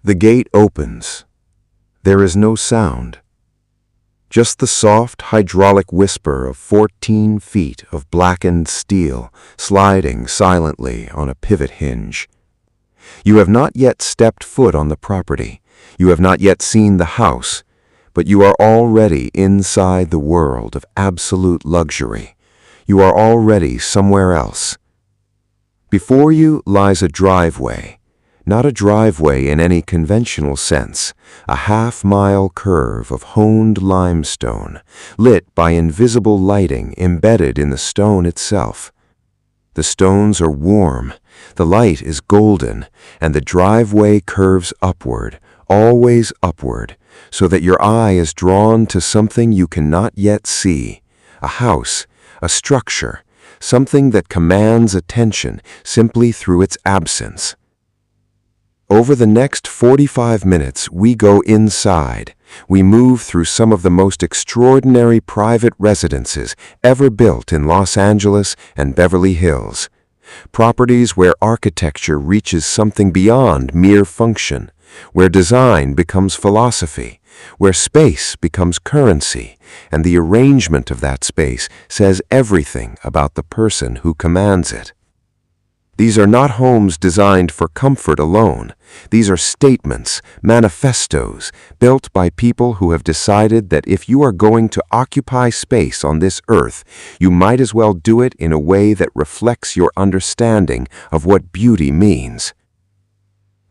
The gate opens. There is no sound. Just the soft hydraulic whisper of 14 feet of blackened steel sliding silently on a pivot hinge. You have not yet stepped foot on the property. You have not yet seen the house, but you are already inside the world of absolute luxury. You are already somewhere else. Before you lies a driveway. Not a driveway in any conventional sense, a half-mile curve of honed limestone, lit by invisible lighting embedded in the stone itself. The stones are warm, the light is golden, and the driveway curves upward, always upward, so that your eye is drawn to something you cannot yet see, a house, a structure, something that commands attention simply through its absence. Over the next 45 minutes, we go inside. We move through some of the most extraordinary private residences ever built in Los Angeles and Beverly Hills. Properties where architecture reaches something beyond mere function, where design becomes philosophy, where space becomes currency, and the arrangement of that space says everything about the person who commands it. These are not homes designed for comfort alone. These are statements, manifestos, built by people who have decided that if you are going to occupy space on this earth, you might as well do it in a way that reflects your understanding of what beauty means.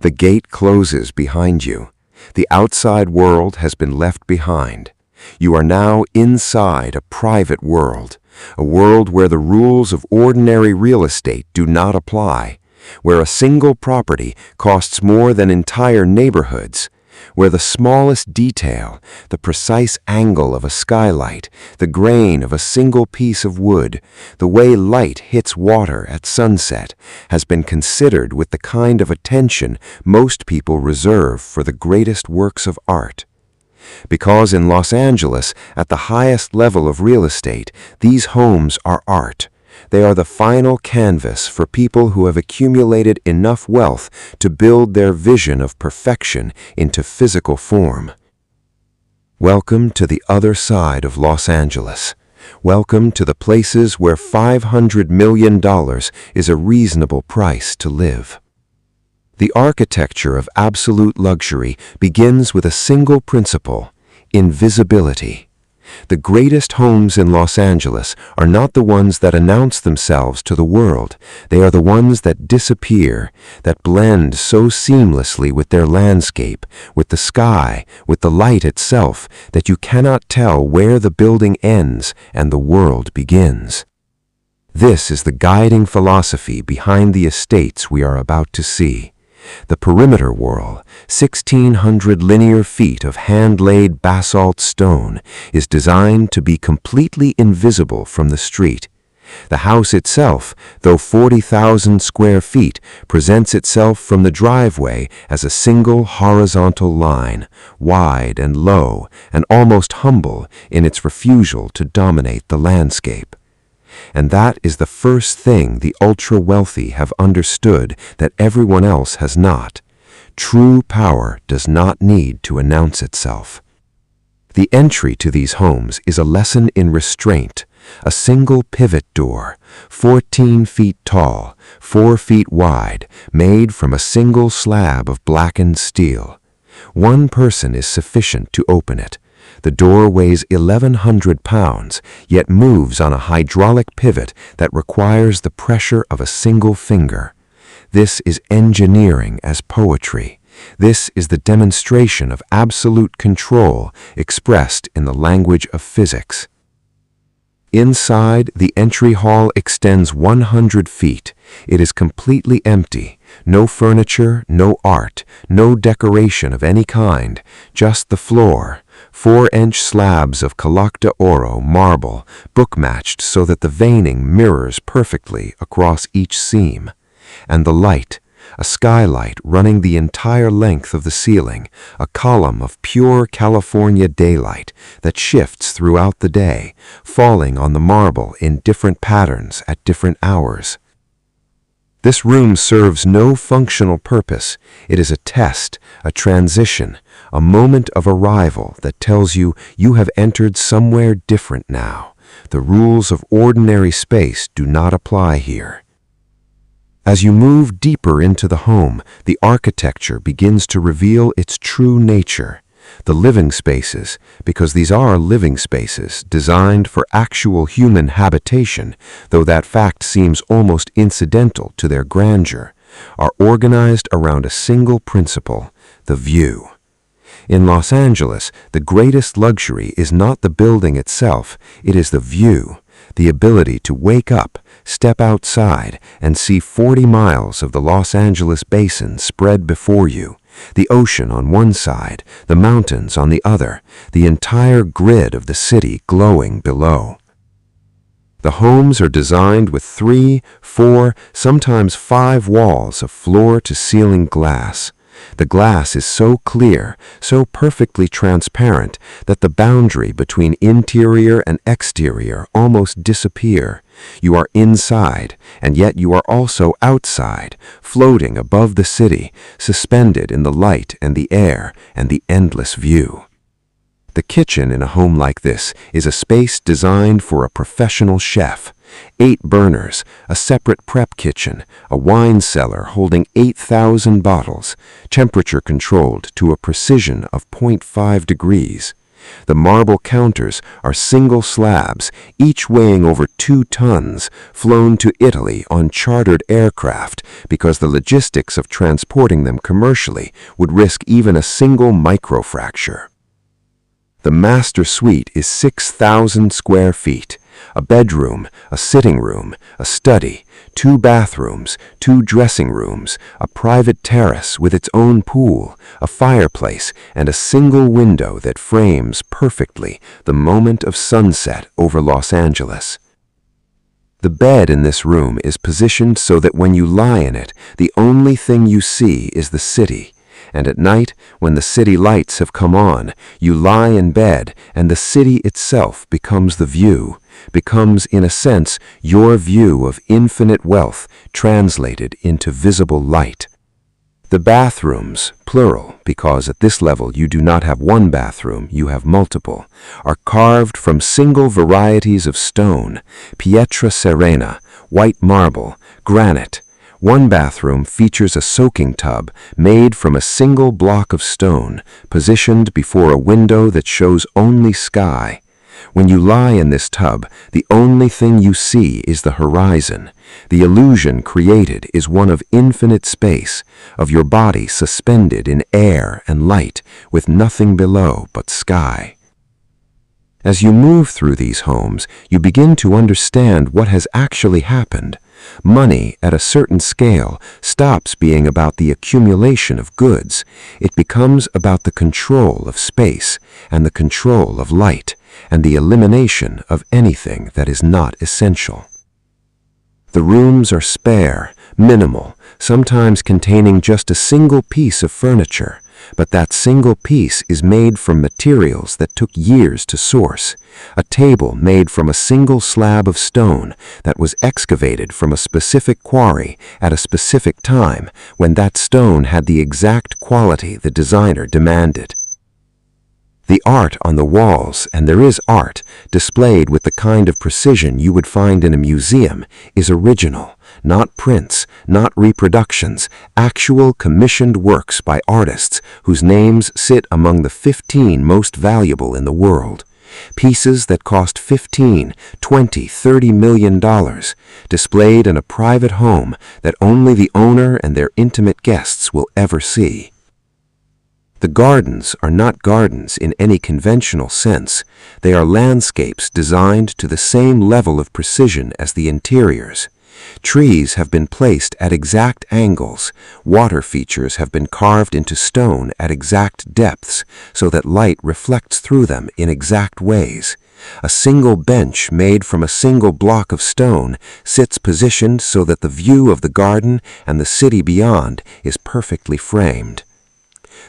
The gate closes behind you. The outside world has been left behind. You are now inside a private world. A world where the rules of ordinary real estate do not apply, where a single property costs more than entire neighborhoods, where the smallest detail, the precise angle of a skylight, the grain of a single piece of wood, the way light hits water at sunset, has been considered with the kind of attention most people reserve for the greatest works of art. Because in Los Angeles, at the highest level of real estate, these homes are art. They are the final canvas for people who have accumulated enough wealth to build their vision of perfection into physical form. Welcome to the other side of Los Angeles. Welcome to the places where $500 million is a reasonable price to live. The architecture of absolute luxury begins with a single principle: invisibility. The greatest homes in Los Angeles are not the ones that announce themselves to the world. They are the ones that disappear, that blend so seamlessly with their landscape, with the sky, with the light itself, that you cannot tell where the building ends and the world begins. This is the guiding philosophy behind the estates we are about to see. The perimeter wall, 1,600 linear feet of hand-laid basalt stone, is designed to be completely invisible from the street. The house itself, though 40,000 square feet, presents itself from the driveway as a single horizontal line, wide and low, and almost humble in its refusal to dominate the landscape. And that is the first thing the ultra-wealthy have understood that everyone else has not. True power does not need to announce itself. The entry to these homes is a lesson in restraint. A single pivot door, 14 feet tall, 4 feet wide, made from a single slab of blackened steel. One person is sufficient to open it. The door weighs 1,100 pounds, yet moves on a hydraulic pivot that requires the pressure of a single finger. This is engineering as poetry. This is the demonstration of absolute control expressed in the language of physics. Inside, the entry hall extends 100 feet. It is completely empty. No furniture, no art, no decoration of any kind, just the floor. 4-inch slabs of Calac de Oro marble, book-matched so that the veining mirrors perfectly across each seam. And the light, a skylight running the entire length of the ceiling, a column of pure California daylight that shifts throughout the day, falling on the marble in different patterns at different hours. This room serves no functional purpose. It is a test, a transition, a moment of arrival that tells you you have entered somewhere different now. The rules of ordinary space do not apply here. As you move deeper into the home, the architecture begins to reveal its true nature. The living spaces, because these are living spaces designed for actual human habitation, though that fact seems almost incidental to their grandeur, are organized around a single principle, the view. In Los Angeles, the greatest luxury is not the building itself, it is the view, the ability to wake up, step outside, and see 40 miles of the Los Angeles basin spread before you. The ocean on one side, the mountains on the other, the entire grid of the city glowing below. The homes are designed with 3, 4, sometimes 5 walls of floor-to-ceiling glass. The glass is so clear, so perfectly transparent, that the boundary between interior and exterior almost disappear. You are inside, and yet you are also outside, floating above the city, suspended in the light and the air and the endless view. The kitchen in a home like this is a space designed for a professional chef. 8 burners, a separate prep kitchen, a wine cellar holding 8,000 bottles, temperature controlled to a precision of 0.5 degrees. The marble counters are single slabs, each weighing over 2 tons, flown to Italy on chartered aircraft because the logistics of transporting them commercially would risk even a single microfracture. The master suite is 6,000 square feet. A bedroom, a sitting room, a study, 2 bathrooms, 2 dressing rooms, a private terrace with its own pool, a fireplace, and a single window that frames perfectly the moment of sunset over Los Angeles. The bed in this room is positioned so that when you lie in it, the only thing you see is the city. And at night, when the city lights have come on, you lie in bed and the city itself becomes the view, becomes, in a sense, your view of infinite wealth translated into visible light. The bathrooms, plural, because at this level you do not have one bathroom, you have multiple, are carved from single varieties of stone, pietra serena, white marble, granite. One bathroom features a soaking tub made from a single block of stone, positioned before a window that shows only sky. When you lie in this tub, the only thing you see is the horizon. The illusion created is one of infinite space, of your body suspended in air and light, with nothing below but sky. As you move through these homes, you begin to understand what has actually happened. Money, at a certain scale, stops being about the accumulation of goods. It becomes about the control of space and the control of light and the elimination of anything that is not essential. The rooms are spare, minimal, sometimes containing just a single piece of furniture, but that single piece is made from materials that took years to source. A table made from a single slab of stone that was excavated from a specific quarry at a specific time when that stone had the exact quality the designer demanded. The art on the walls, and there is art, displayed with the kind of precision you would find in a museum, is original, not prints, not reproductions, actual commissioned works by artists whose names sit among the 15 most valuable in the world. Pieces that cost $15, $20, $30 million, displayed in a private home that only the owner and their intimate guests will ever see. The gardens are not gardens in any conventional sense. They are landscapes designed to the same level of precision as the interiors. Trees have been placed at exact angles. Water features have been carved into stone at exact depths so that light reflects through them in exact ways. A single bench made from a single block of stone sits positioned so that the view of the garden and the city beyond is perfectly framed.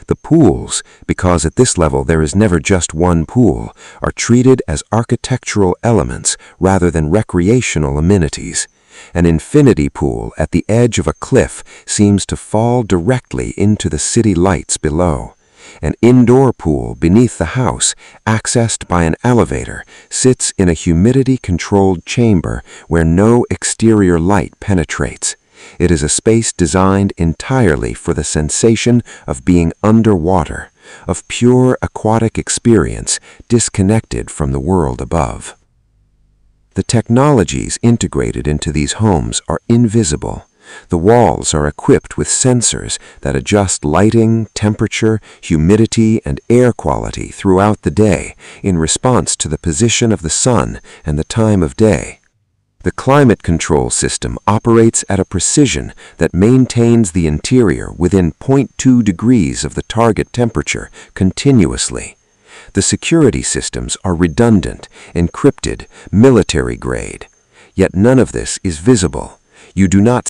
The pools, because at this level there is never just one pool, are treated as architectural elements rather than recreational amenities. An infinity pool at the edge of a cliff seems to fall directly into the city lights below. An indoor pool beneath the house, accessed by an elevator, sits in a humidity-controlled chamber where no exterior light penetrates. It is a space designed entirely for the sensation of being underwater, of pure aquatic experience disconnected from the world above. The technologies integrated into these homes are invisible. The walls are equipped with sensors that adjust lighting, temperature, humidity, and air quality throughout the day in response to the position of the sun and the time of day. The climate control system operates at a precision that maintains the interior within 0.2 degrees of the target temperature continuously. The security systems are redundant, encrypted, military grade. Yet none of this is visible. You do not